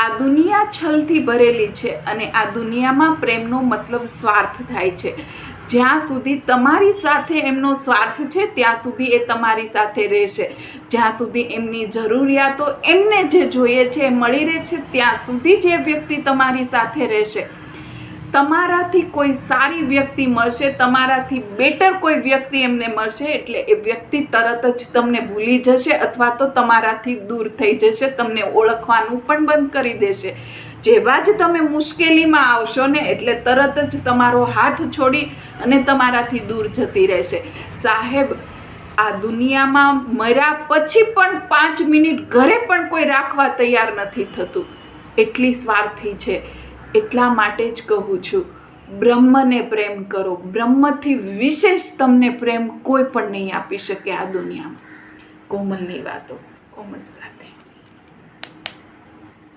આ દુનિયા છલથી ભરેલી છે અને આ દુનિયામાં પ્રેમનો મતલબ સ્વાર્થ થાય છે. જ્યાં સુધી તમારી સાથે એમનો સ્વાર્થ છે ત્યાં સુધી એ તમારી સાથે રહેશે. જ્યાં સુધી એમની જરૂરિયાતો એમને જે જોઈએ છે એ મળી રહે છે ત્યાં સુધી જ એ વ્યક્તિ તમારી સાથે રહેશે. તમારાથી કોઈ સારી વ્યક્તિ મળશે, તમારાથી બેટર કોઈ વ્યક્તિ એમને મળશે એટલે એ વ્યક્તિ તરત જ તમને ભૂલી જશે અથવા તો તમારાથી દૂર થઈ જશે, તમને ઓળખવાનું પણ બંધ કરી દેશે. જેવા જ તમે મુશ્કેલીમાં આવશો ને એટલે તરત જ તમારો હાથ છોડી અને તમારાથી દૂર જતી રહેશે. સાહેબ, આ દુનિયામાં મર્યા પછી પણ 5 મિનિટ ઘરે પણ કોઈ રાખવા તૈયાર નથી થતું. એટલી સ્વાર્થી છે. એટલા માટે જ કહું છું, બ્રહ્મને પ્રેમ કરો. બ્રહ્મથી વિશેષ તમને પ્રેમ કોઈ પણ નહીં આપી શકે આ દુનિયામાં. કોમલની વાતો, કોમલ સાથે.